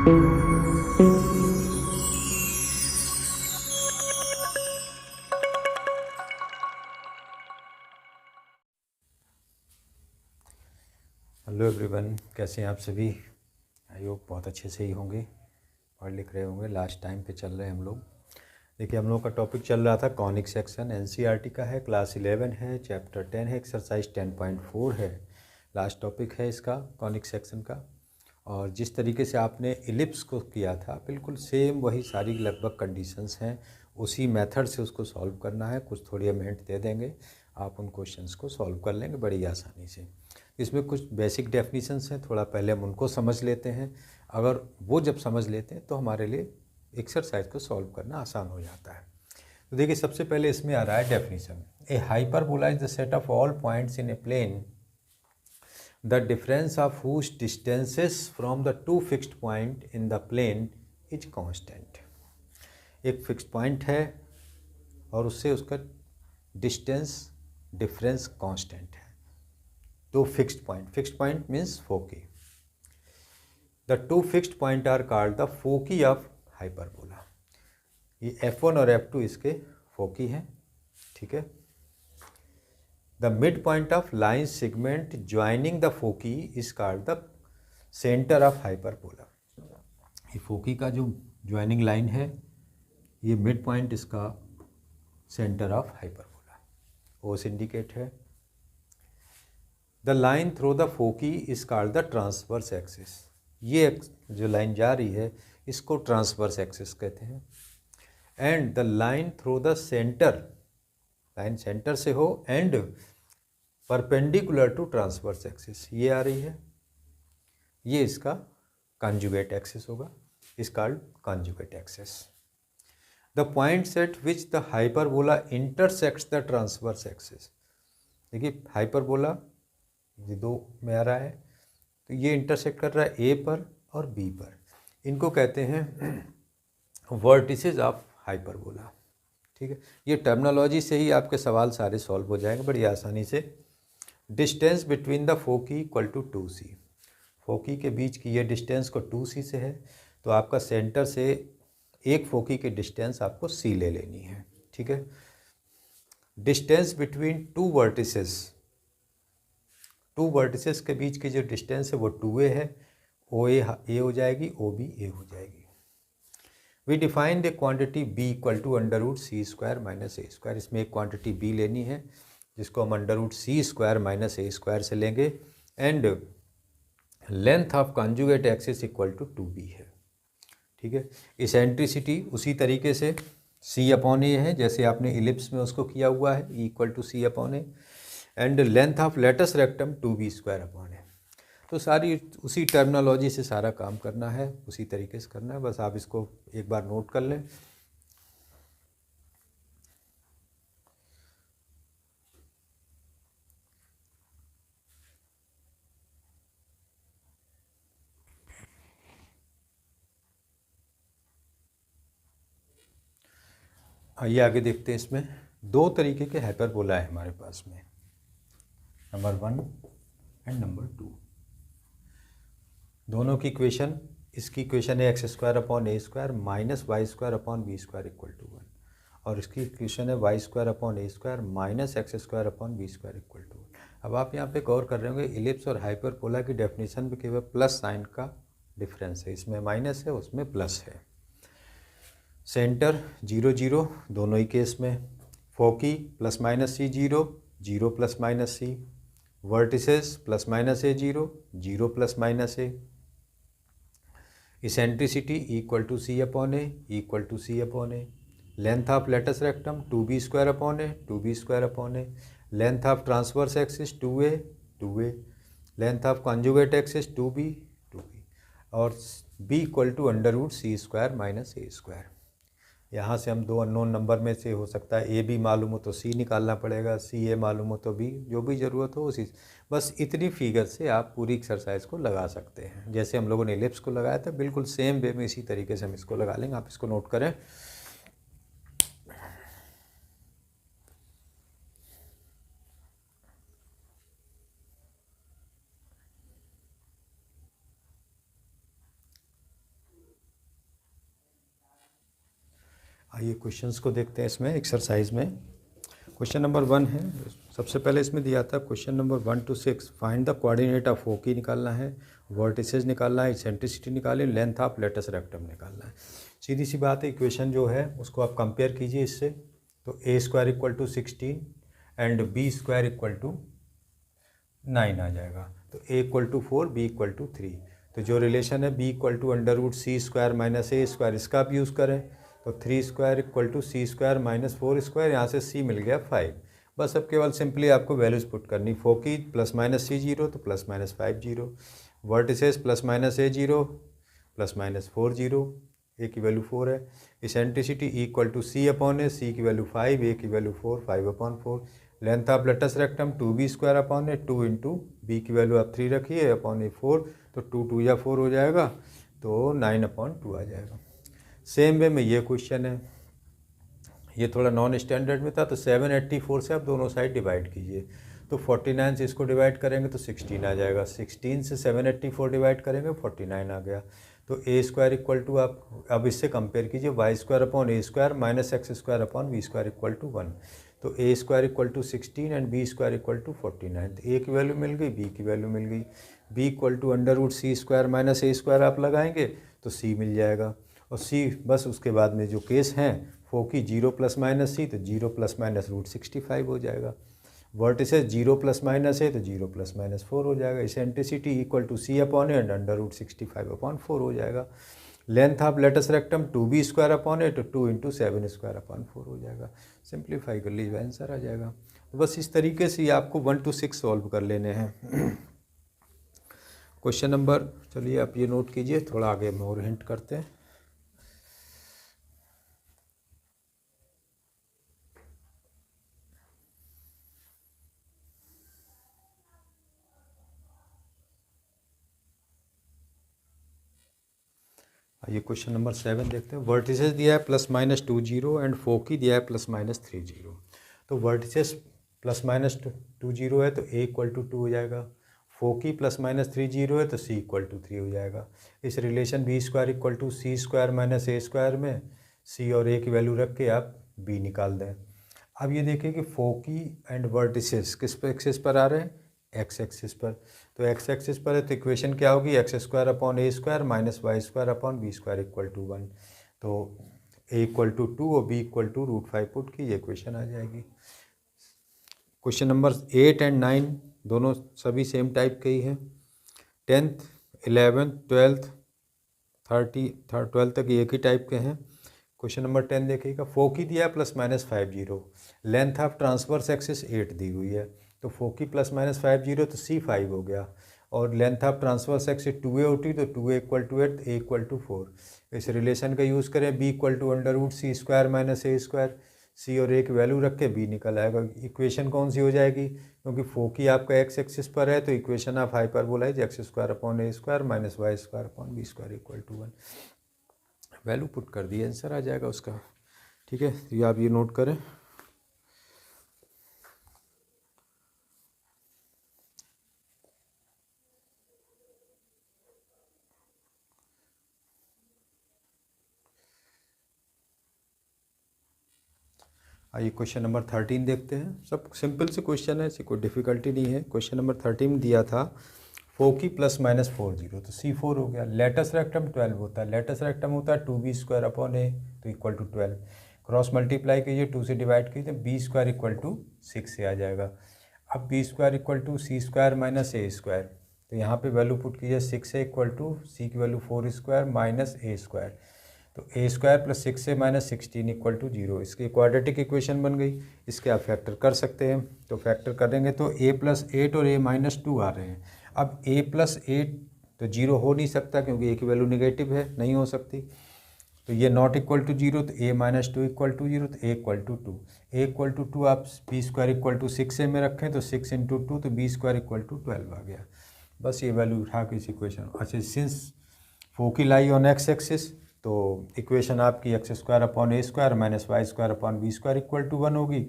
Hello everyone, कैसे हैं आप सभी। आई होप बहुत अच्छे से ही होंगे, पढ़ लिख रहे होंगे। लास्ट टाइम पे चल रहे हैं हम लोग। देखिए, हम लोग का टॉपिक चल रहा था कॉनिक सेक्शन। एनसीईआरटी का है, क्लास 11 है, चैप्टर 10 है, एक्सरसाइज 10.4 है। लास्ट टॉपिक है इसका, कॉनिक सेक्शन का। और जिस तरीके से आपने इलिप्स को किया था, बिल्कुल सेम वही सारी लगभग कंडीशंस हैं। उसी मेथड से उसको सॉल्व करना है। कुछ थोड़ी हम हिंट दे देंगे, आप उन क्वेश्चंस को सॉल्व कर लेंगे बड़ी आसानी से। इसमें कुछ बेसिक डेफिनेशंस हैं, थोड़ा पहले हम उनको समझ लेते हैं। अगर वो जब समझ लेते हैं तो हमारे लिए एक्सरसाइज को सॉल्व करना आसान हो जाता है। तो देखिए, सबसे पहले इसमें आ रहा है definition. A hyperbola is the set of all points in a plane the difference of whose distances from the two fixed point in the plane is constant। एक फिक्स्ड पॉइंट है और उससे उसका डिस्टेंस डिफरेंस कांस्टेंट है। दो fixed point means foci. The two fixed point are called the foci of hyperbola. ये F1 और F2 इसके फोकी हैं, ठीक है। The mid point of line segment joining the foci is called the centre of hyperbola. ये foci का जो ज्वाइनिंग लाइन है, ये मिड पॉइंट इसका सेंटर ऑफ हाइपरबोला, ओ से इंडिकेट है। The line through the foci is called the transverse axis. ये जो लाइन जा रही है इसको ट्रांसवर्स एक्सिस कहते हैं। And the line through the centre, line centre से हो and perpendicular to transverse axis, ये आ रही है, ये इसका कॉन्जुगेट एक्सिस होगा, is called conjugate axis. The points at which the hyperbola intersects the transverse axis. देखिए, हाइपरबोला ये दो में आ रहा है, तो ये इंटरसेक्ट कर रहा है ए पर और बी पर। इनको कहते हैं वर्टिसेस ऑफ हाइपरबोला, ठीक है। ये टर्मिनोलॉजी से ही आपके सवाल सारे सॉल्व हो जाएंगे बड़ी आसानी से। Distance between the foci equal to 2c। Foci के बीच की ये डिस्टेंस को 2c से है, तो आपका सेंटर से एक फोकी की डिस्टेंस आपको c ले लेनी है, ठीक है। डिस्टेंस बिटवीन टू वर्टिसेस के बीच की जो डिस्टेंस है वो 2a है। ओ ए हो जाएगी, ओ बी ए हो जाएगी। We define the quantity b equal to √c² minus a²। इसमें एक क्वांटिटी b लेनी है जिसको हम √c² माइनस a² से लेंगे। And length of conjugate axis equal to 2b है, ठीक है। इसेंट्रिसिटी उसी तरीके से c/a है, जैसे आपने इलिप्स में उसको किया हुआ है, E equal to c/a। And length of latus rectum 2b²/a। तो सारी उसी टर्मिनोलॉजी से सारा काम करना है, उसी तरीके से करना है, बस आप इसको एक बार नोट कर लें। आइए आगे देखते हैं। इसमें दो तरीके के हाइपरबोला है हमारे पास में, नंबर 1 एंड नंबर 2। दोनों की इक्वेशन, इसकी इक्वेशन है x² minus y² equal to 1, और इसकी इक्वेशन है y² minus x² equal to 1। अब आप यहाँ पे गौर कर रहे होंगे, इलिप्स और हाइपरबोला की डेफिनेशन में केवल प्लस साइन का डिफरेंस है, इसमें माइनस है उसमें प्लस है। सेंटर 0 0 दोनों ही केस में। Foci plus minus c 0 0 plus minus c। Vertices plus minus a 0 0 plus minus a। Eccentricity equal to c/a equal to c/a। Length of latus rectum 2b²/a 2b²/a। Length of transverse axis 2a। Length of conjugate axis 2b। और b equal to √c² minus a²। यहाँ से हम दो unknown number में से हो सकता है ए बी मालूम हो तो सी निकालना पड़ेगा, सी ए मालूम हो तो बी, जो भी ज़रूरत हो उसी। बस इतनी फिगर से आप पूरी एक्सरसाइज को लगा सकते हैं। जैसे हम लोगों ने एलिप्स को लगाया था, बिल्कुल सेम वे में इसी तरीके से हम इसको लगा लेंगे। आप इसको नोट करें। आइए क्वेश्चंस को देखते हैं इसमें एक्सरसाइज में। क्वेश्चन नंबर 1 है, सबसे पहले इसमें दिया था question number 1 to 6 find the coordinate of foci निकालना है, वर्टिसेस निकालना है, इसेंट्रिसिटी निकालें, लेंथ ऑफ लेटस रेक्टम निकालना है। सीधी सी बात है, इक्वेशन जो है उसको आप कंपेयर कीजिए इससे। तो a square equal to 16 and b square equal to 9 आ जाएगा। तो a equal to 4, b equal to 3। तो जो रिलेशन है b equal to under root c square minus a square, इसका आप यूज़ करें। तो 3 square equal to c square minus 4 square, यहाँ से सी मिल गया 5। बस अब केवल सिंपली आपको वैल्यूज़ पुट करनी। फोकी प्लस माइनस सी 0 तो plus minus 5 0, vertices plus minus A 0 plus minus 4 0, A की वैल्यू 4 है। Eccentricity equal to C upon A, C की वैल्यू 5, ए की value 4, 5 upon 4। Length of latus rectum 2b square upon A, 2 into B की value आप 3 रखिए upon ए 4, तो 2 2 या 4 हो जाएगा, तो 9 अपॉन 2 आ जाएगा। सेम वे में ये क्वेश्चन है, ये थोड़ा नॉन स्टैंडर्ड में था। तो 784 से आप दोनों साइड डिवाइड कीजिए। तो 49 से इसको डिवाइड करेंगे तो 16 आ जाएगा, 16 से 784 डिवाइड करेंगे 49 आ गया। तो ए स्क्वायर इक्वल टू आप अब इससे कंपेयर कीजिए, y square upon a square minus x square upon b square equal to 1। तो a square equal to 16 and b square equal to 49। तो ए की वैल्यू मिल गई, बी की वैल्यू मिल गई। B equal to under root c square minus a square आप लगाएंगे तो सी मिल जाएगा। और सी बस उसके बाद में जो केस हैं फोकी 0 प्लस माइनस सी, तो 0 प्लस माइनस रूट 65 हो जाएगा। वर्टिसेस 0 प्लस माइनस है तो 0 प्लस माइनस 4 हो जाएगा। Eccentricity equal to C upon a and under root 65 upon 4 हो जाएगा। Length of latus rectum 2b square upon a, तो 2 इंटू 7 स्क्वायर अपॉन 4 हो जाएगा। सिंप्लीफाई कर लीजिए, आंसर आ जाएगा। तो बस इस तरीके से आपको 1 to 6 सॉल्व कर लेने हैं। क्वेश्चन नंबर, चलिए आप ये नोट कीजिए, थोड़ा आगे हम और हिंट करते हैं। ये क्वेश्चन नंबर 7 देखते हैं। वर्टिसेस दिया है प्लस माइनस 2 0 एंड फोकी दिया है प्लस माइनस 3 0। तो वर्टिसेस प्लस माइनस 2 0 है तो ए इक्वल टू 2 हो जाएगा। फोकी प्लस माइनस 3 0 है तो सी इक्वल टू 3 हो जाएगा। इस relation b square equal to c square minus a square में सी और ए की वैल्यू रख के आप बी निकाल दें। अब ये देखिए कि फोकी एंड वर्टिसेस किस पे एक्सिस पर आ रहे हैं, एक्स एक्सिस पर। तो एक्स एक्सिस पर है तो इक्वेशन क्या होगी, x square upon a square minus y square upon b square equal to 1। तो ए इक्वल टू 2 और b equal to root 5 put की ये इक्वेशन आ जाएगी। क्वेश्चन नंबर 8 एंड 9 दोनों सभी सेम टाइप के ही हैं। 10th 11th 12th 12th तक एक ही टाइप के हैं। क्वेश्चन नंबर 10 देखिएगा, फोकी दिया है plus minus 5 0, length of transverse axis 8 दी हुई है। तो फोकी प्लस माइनस 5 0 तो सी 5 हो गया, और length of transverse axis 2a होती तो 2a equal to 8, a equal to 4। इस रिलेशन का यूज़ करें, b equal to under root c square minus a square, c और ए की वैल्यू रख के बी निकल आएगा। इक्वेशन कौन सी हो जाएगी, क्योंकि फोकी आपका एक्स एक्सिस पर है तो equation of hyperbola is x square upon a square minus y square upon b square equal to 1। Value put कर दी, आंसर आ जाएगा उसका। ठीक है, तो ये आप ये नोट करें। आइए क्वेश्चन नंबर 13 देखते हैं। सब सिंपल से क्वेश्चन है, ऐसी कोई डिफिकल्टी नहीं है। क्वेश्चन नंबर 13 दिया था फोकी प्लस माइनस 4 0, तो सी 4 हो गया। लेटस रेक्टम 12 होता है, लेटस रेक्टम होता है 2b स्क्वायर अपॉन ए, तो इक्वल टू 12। क्रॉस मल्टीप्लाई कीजिए, 2 से डिवाइड कीजिए, बी स्क्वायर इक्वल टू 6 से आ जाएगा। अब b square equal to c square minus a square, तो यहाँ पे वैल्यू पुट कीजिए, 6 है इक्वल टू सी की value 4 square minus a square, तो ए स्क्वायर प्लस 6 से माइनस 16 इक्वल टू 0। इसकी क्वाड्रेटिक इक्वेशन बन गई। इसके आप फैक्टर कर सकते हैं, तो फैक्टर करेंगे तो a प्लस 8 और a माइनस 2 आ रहे हैं। अब a प्लस 8 तो 0 हो नहीं सकता, क्योंकि a की वैल्यू निगेटिव है, नहीं हो सकती। तो ये नॉट इक्वल टू 0, तो a माइनस 2 इक्वल टू 0, तो a equal to 2। a equal to 2 आप b स्क्वायर इक्वल टू 6 से में रखें तो 6 इंटू 2, तो b स्क्वायर इक्वल टू 12 आ गया। बस ये वैल्यू उठा के इस इक्वेशन। अच्छा, since foci lie on x axis, तो इक्वेशन आपकी x square upon a square minus y square upon b square equal to 1 होगी।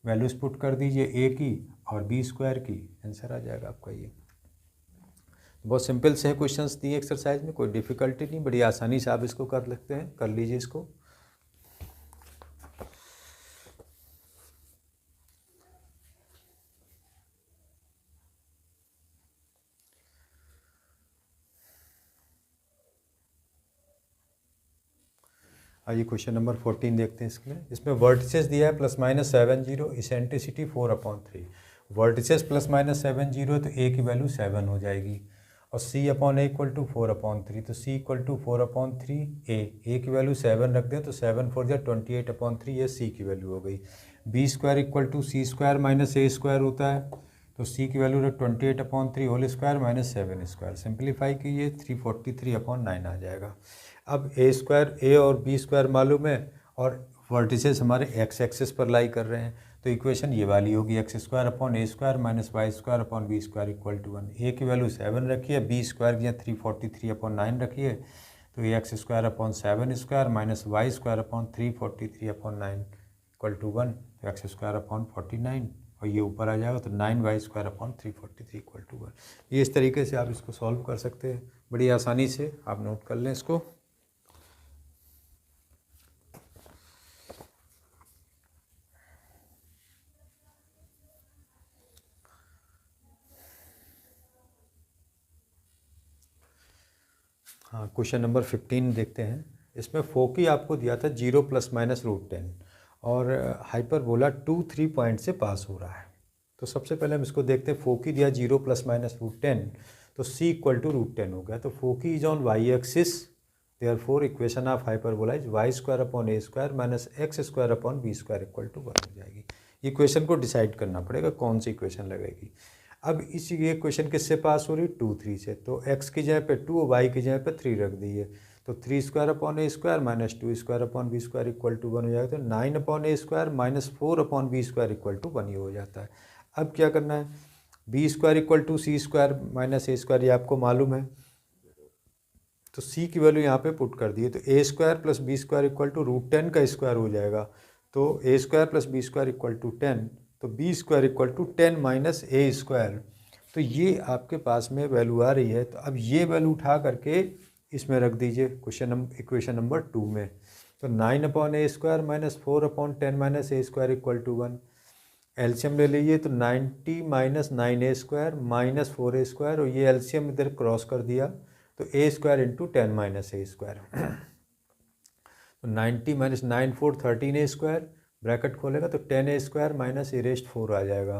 वैल्यूज पुट कर दीजिए ए की और बी स्क्वायर की, आंसर आ जाएगा आपका ये। बहुत सिंपल से क्वेश्चंस दिए एक्सरसाइज में, कोई डिफिकल्टी नहीं, बड़ी आसानी से आप इसको कर सकते हैं, कर लीजिए इसको। आइए क्वेश्चन नंबर 14 देखते हैं। इसमें वर्टिसेस दिया है +-7 इसेंट्रिसिटी 4/3। वर्टिसेस +-7 तो ए की वैल्यू 7 हो जाएगी और C/A = 4/3 तो C = 4/3 ए की वैल्यू 7 रख दें तो 7 4 जा 28/3 ये C की वैल्यू हो गई। B² = C² - A² होता है तो C की वैल्यू 28/3 होल स्क्वायर -7²। सिंप्लीफाई कीजिए 343/9 आ जाएगा। अब A और B² मालूम है और वर्टिसेस हमारे x एक्सिस पर लाई कर रहे हैं तो इक्वेशन ये वाली होगी x² / A² - y² / B² = 1। A की वैल्यू 7 रखिए, B² या 343/9 रखिए तो ये x² / 7² - y² / 343/9 = 1 तो x² / 49 और ये ऊपर आ जाएगा तो 9y² / 343 = 1। ये इस तरीके से आप इसको सॉल्व कर सकते हैं बड़ी आसानी से। आप नोट कर लें इसको। हाँ, क्वेश्चन नंबर 15 देखते हैं। इसमें फोकी आपको दिया था 0 ± √10 और हाइपरबोला 2 3 पॉइंट से पास हो रहा है। तो सबसे पहले हम इसको देखते हैं। फोकी दिया 0 ± √10 तो C = √10 हो गया। तो foci is on y axis, therefore equation of hyperbola is y² / A² - x² / B² = 1 हो जाएगी। इक्वेशन को डिसाइड करना पड़ेगा कौन सी इक्वेशन लगेगी। अब इस ये क्वेश्चन किससे पास हो रही 2 3 से तो x की जगह पे 2 और y की जगह पे 3 रख दीजिए तो 3² / A² - 2² / B² = 1 हो जाएगा। तो 9/A² - 4/B² = 1 ही हो जाता है। अब क्या करना है, B² = C² - A² ये आपको मालूम है तो C की वैल्यू यहाँ पे पुट कर दिए तो A² + B² = √10 का स्क्वायर हो जाएगा तो A² + B² = 10 तो B² = 10 - A²। तो ये आपके पास में वैल्यू आ रही है। तो अब ये वैल्यू उठा करके इसमें रख दीजिए इक्वेशन नंबर 2 में। तो 9/A² - 4/10 - A² = 1। एलसीएम ले लीजिए तो 90 - 9A² - 4A² और ये एलसीएम इधर क्रॉस कर दिया तो A² × 10 - A²। तो 90 - 9 4 13A² ब्रैकेट खोलेगा तो 10A² - A⁴ आ जाएगा।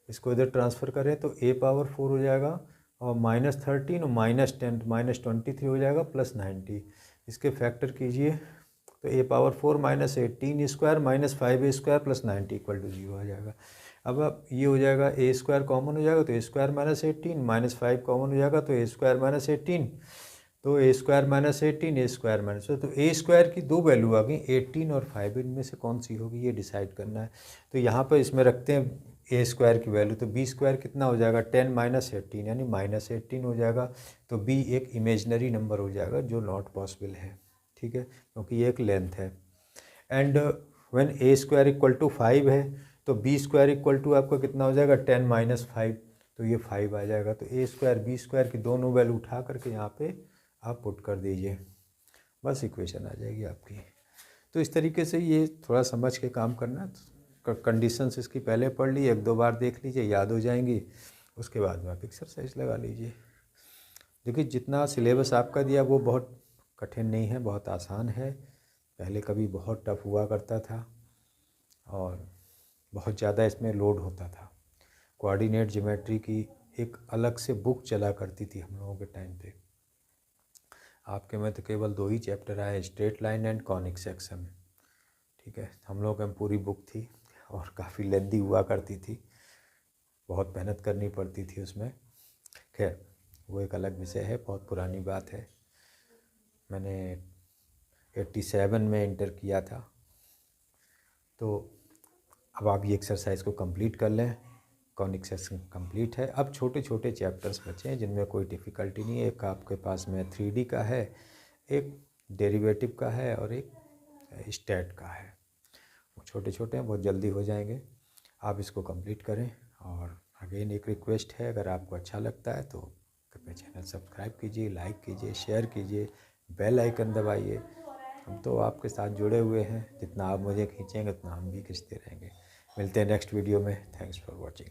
इसको इधर ट्रांसफ़र करें तो A⁴ हो जाएगा और -13 और -10 -23 हो जाएगा +90। इसके फैक्टर कीजिए तो A⁴ -18² - 5A² + 90 = 0 आ जाएगा। अब ये हो जाएगा A² कॉमन हो जाएगा तो A² - 18 -5 कॉमन हो जाएगा तो A² - 18 तो A² - 18 A² - तो A² की दो वैल्यू आ गई 18 और 5। इनमें से कौन सी होगी ये डिसाइड करना है। तो यहाँ पर इसमें रखते हैं A² की वैल्यू तो B² कितना हो जाएगा 10 - 18 यानी -18 हो जाएगा। तो B एक इमेजनरी नंबर हो जाएगा जो नॉट पॉसिबल है, ठीक है, क्योंकि ये एक लेंथ है। एंड व्हेन A² = 5 है तो B² आपका कितना हो जाएगा 10 - 5 तो ये 5 आ जाएगा। तो A² B² की दोनों वैल्यू उठा करके यहाँ पे आप पुट कर दीजिए, बस इक्वेशन आ जाएगी आपकी। तो इस तरीके से ये थोड़ा समझ के काम करना। कंडीशंस इसकी पहले पढ़ ली, 1 2 बार देख लीजिए, याद हो जाएंगी। उसके बाद में आप एक्सरसाइज लगा लीजिए। देखिए जितना सिलेबस आपका दिया वो बहुत कठिन नहीं है, बहुत आसान है। पहले कभी बहुत टफ हुआ करता था और बहुत ज़्यादा इसमें लोड होता था। कोऑर्डिनेट ज्योमेट्री की एक अलग से बुक चला करती थी हम लोगों के टाइम पे। आपके में तो केवल 2 ही चैप्टर आए, straight line and conic section, ठीक है। हम लोगों के पूरी बुक थी और काफ़ी लेंदी हुआ करती थी, बहुत मेहनत करनी पड़ती थी उसमें। खैर वो एक अलग विषय है, बहुत पुरानी बात है। मैंने 87 में इंटर किया था। तो अब आप ये एक्सरसाइज को कंप्लीट कर लें। कॉनिक सेक्शन कंप्लीट है। अब छोटे छोटे चैप्टर्स बचे हैं जिनमें कोई डिफ़िकल्टी नहीं है। एक आपके पास में 3D का है, एक डेरिवेटिव का है और एक स्टैट का है। वो छोटे छोटे हैं, बहुत जल्दी हो जाएंगे। आप इसको कंप्लीट करें। और अगेन एक रिक्वेस्ट है, अगर आपको अच्छा लगता है तो कृपया चैनल सब्सक्राइब कीजिए, लाइक कीजिए, शेयर कीजिए, बेल आइकन दबाइए। हम तो आपके साथ जुड़े हुए हैं, जितना आप मुझे खींचेंगे उतना हम भी खींचते रहेंगे। मिलते हैं नेक्स्ट वीडियो में। Thanks for watching.